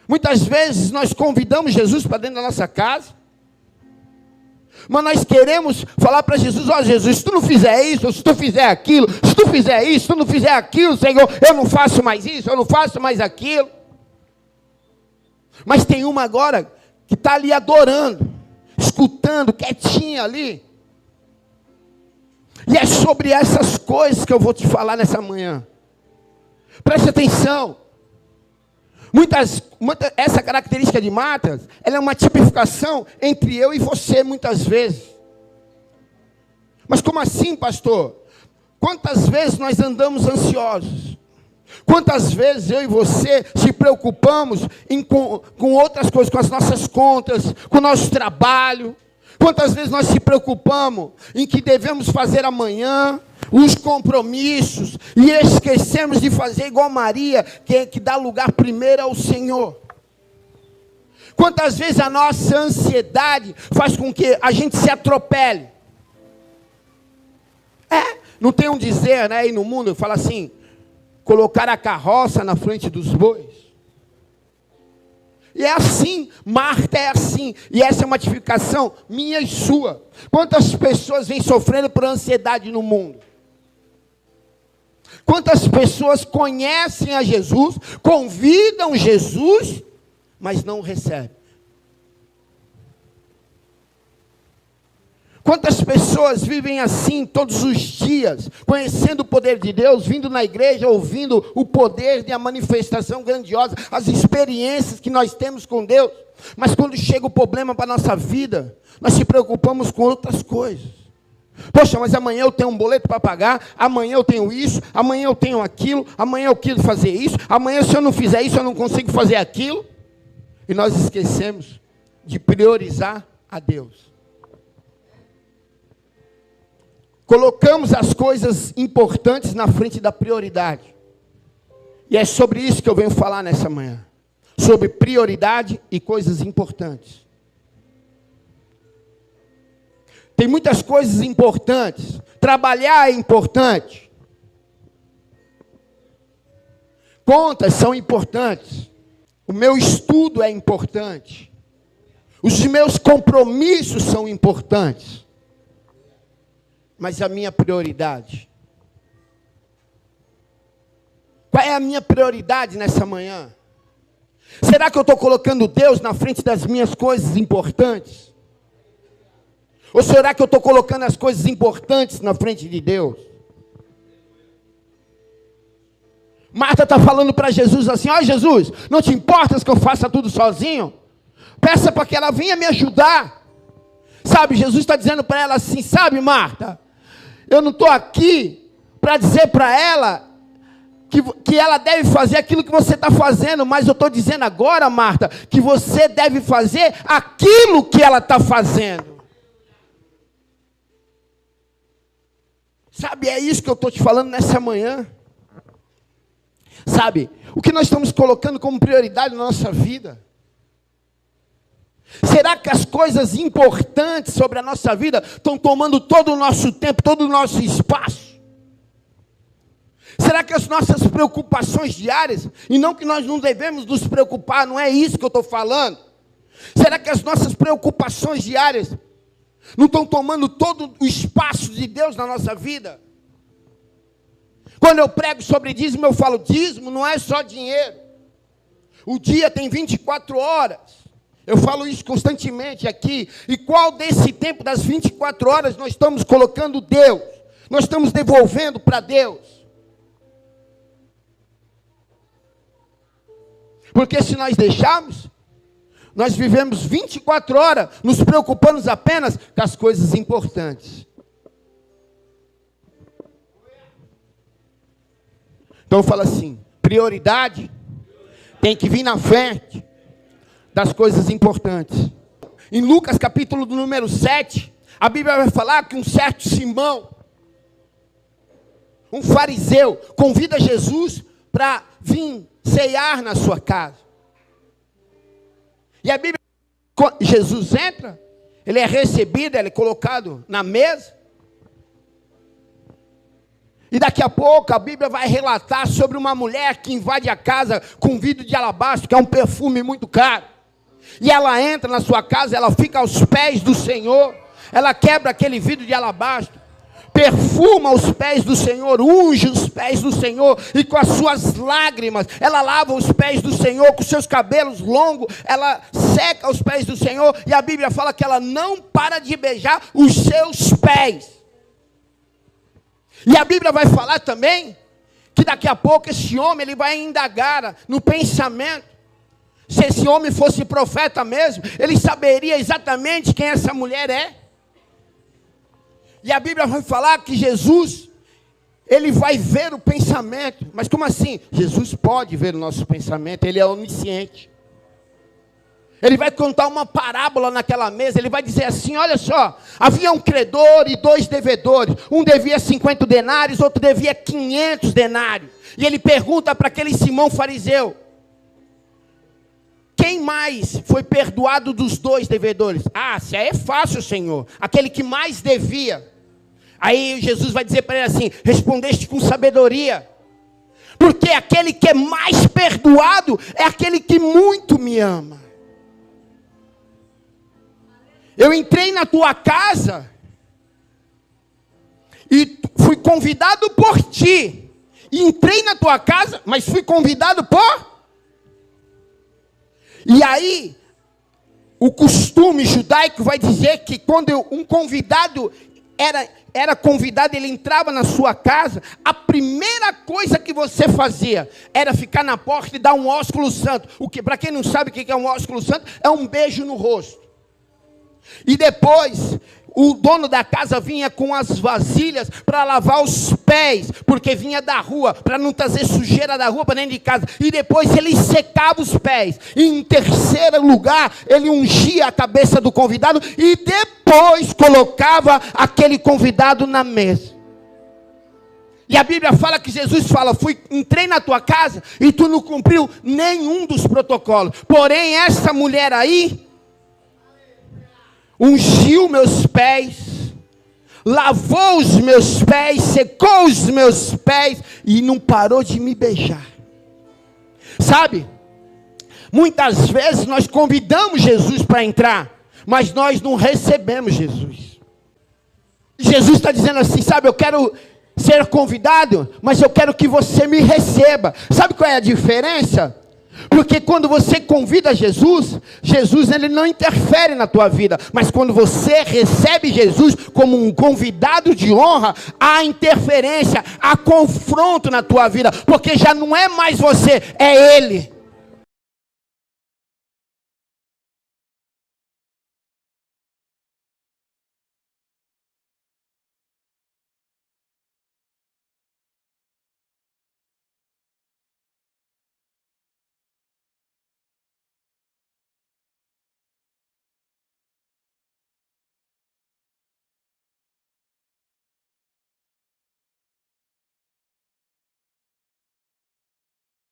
Muitas vezes nós convidamos Jesus para dentro da nossa casa, mas nós queremos falar para Jesus: ó Jesus, se tu não fizer isso, se tu fizer aquilo, se tu fizer isso, se tu não fizer aquilo, Senhor, eu não faço mais isso, eu não faço mais aquilo. Mas tem uma agora que está ali adorando, escutando, quietinha ali. E é sobre essas coisas que eu vou te falar nessa manhã. Preste atenção. Essa característica de Marta, ela é uma tipificação entre eu e você muitas vezes. Mas como assim, pastor? Quantas vezes nós andamos ansiosos? Quantas vezes eu e você se preocupamos com outras coisas, com as nossas contas, com o nosso trabalho? Quantas vezes nós se preocupamos em que devemos fazer amanhã, os compromissos, e esquecemos de fazer igual Maria, que dá lugar primeiro ao Senhor? Quantas vezes a nossa ansiedade faz com que a gente se atropele? Não tem um dizer, né, aí no mundo, fala assim: colocar a carroça na frente dos bois. E é assim, Marta é assim, e essa é uma tipificação minha e sua. Quantas pessoas vêm sofrendo por ansiedade no mundo? Quantas pessoas conhecem a Jesus, convidam Jesus, mas não recebem? Quantas pessoas vivem assim todos os dias, conhecendo o poder de Deus, vindo na igreja, ouvindo o poder de a manifestação grandiosa, as experiências que nós temos com Deus, mas quando chega o problema para a nossa vida, nós se preocupamos com outras coisas. Poxa, mas amanhã eu tenho um boleto para pagar, amanhã eu tenho isso, amanhã eu tenho aquilo, amanhã eu quero fazer isso, amanhã se eu não fizer isso eu não consigo fazer aquilo. E nós esquecemos de priorizar a Deus. Colocamos as coisas importantes na frente da prioridade. E é sobre isso que eu venho falar nessa manhã. Sobre prioridade e coisas importantes. Tem muitas coisas importantes. Trabalhar é importante. Contas são importantes. O meu estudo é importante. Os meus compromissos são importantes. Mas a minha prioridade? Qual é a minha prioridade nessa manhã? Será que eu estou colocando Deus na frente das minhas coisas importantes? Ou será que eu estou colocando as coisas importantes na frente de Deus? Marta está falando para Jesus assim: ó Jesus, não te importas que eu faça tudo sozinho? Peça para que ela venha me ajudar. Sabe, Jesus está dizendo para ela assim: sabe, Marta, eu não estou aqui para dizer para ela que ela deve fazer aquilo que você está fazendo, mas eu estou dizendo agora, Marta, que você deve fazer aquilo que ela está fazendo. Sabe, é isso que eu estou te falando nessa manhã. Sabe, o que nós estamos colocando como prioridade na nossa vida? Será que as coisas importantes sobre a nossa vida estão tomando todo o nosso tempo, todo o nosso espaço? Será que as nossas preocupações diárias, e não que nós não devemos nos preocupar, não é isso que eu estou falando. Será que as nossas preocupações diárias não estão tomando todo o espaço de Deus na nossa vida? Quando eu prego sobre dízimo, eu falo: dízimo não é só dinheiro. O dia tem 24 horas. Eu falo isso constantemente aqui. E qual desse tempo das 24 horas nós estamos colocando Deus? Nós estamos devolvendo para Deus? Porque se nós deixarmos, nós vivemos 24 horas nos preocupando apenas com as coisas importantes. Então eu falo assim: prioridade tem que vir na frente das coisas importantes. Em Lucas capítulo número 7, a Bíblia vai falar que um certo Simão, um fariseu, convida Jesus para vir ceiar na sua casa. E a Bíblia, Jesus entra, ele é recebido, ele é colocado na mesa. E daqui a pouco a Bíblia vai relatar sobre uma mulher que invade a casa com vidro de alabastro, que é um perfume muito caro. E ela entra na sua casa, ela fica aos pés do Senhor, ela quebra aquele vidro de alabastro, perfuma os pés do Senhor, unge os pés do Senhor, e com as suas lágrimas, ela lava os pés do Senhor, com seus cabelos longos, ela seca os pés do Senhor, e a Bíblia fala que ela não para de beijar os seus pés. E a Bíblia vai falar também, que daqui a pouco esse homem, ele vai indagar no pensamento. Se esse homem fosse profeta mesmo, ele saberia exatamente quem essa mulher é. E a Bíblia vai falar que Jesus, ele vai ver o pensamento. Mas como assim? Jesus pode ver o nosso pensamento, ele é onisciente. Ele vai contar uma parábola naquela mesa, ele vai dizer assim, olha só, havia um credor e 2 devedores, um devia 50 denários, outro devia 500 denários. E ele pergunta para aquele Simão fariseu, quem mais foi perdoado dos 2 devedores? Ah, se é fácil, Senhor, aquele que mais devia. Aí Jesus vai dizer para ele assim, respondeste com sabedoria, porque aquele que é mais perdoado é aquele que muito me ama. Eu entrei na tua casa e fui convidado por ti. E entrei na tua casa, mas fui convidado por... E aí, o costume judaico vai dizer que quando um convidado era convidado, ele entrava na sua casa, a primeira coisa que você fazia era ficar na porta e dar um ósculo santo. Para quem não sabe o que é um ósculo santo, é um beijo no rosto. E depois, o dono da casa vinha com as vasilhas para lavar os pés, porque vinha da rua, para não trazer sujeira da rua para dentro de casa. E depois ele secava os pés. E em terceiro lugar, ele ungia a cabeça do convidado e depois colocava aquele convidado na mesa. E a Bíblia fala que Jesus fala, entrei na tua casa e tu não cumpriu nenhum dos protocolos. Porém, essa mulher aí ungiu meus pés, lavou os meus pés, secou os meus pés e não parou de me beijar. Sabe, muitas vezes nós convidamos Jesus para entrar, mas nós não recebemos Jesus. Jesus está dizendo assim, sabe, eu quero ser convidado, mas eu quero que você me receba. Sabe qual é a diferença? Porque quando você convida Jesus, Jesus ele não interfere na tua vida. Mas quando você recebe Jesus como um convidado de honra, há interferência, há confronto na tua vida. Porque já não é mais você, é Ele.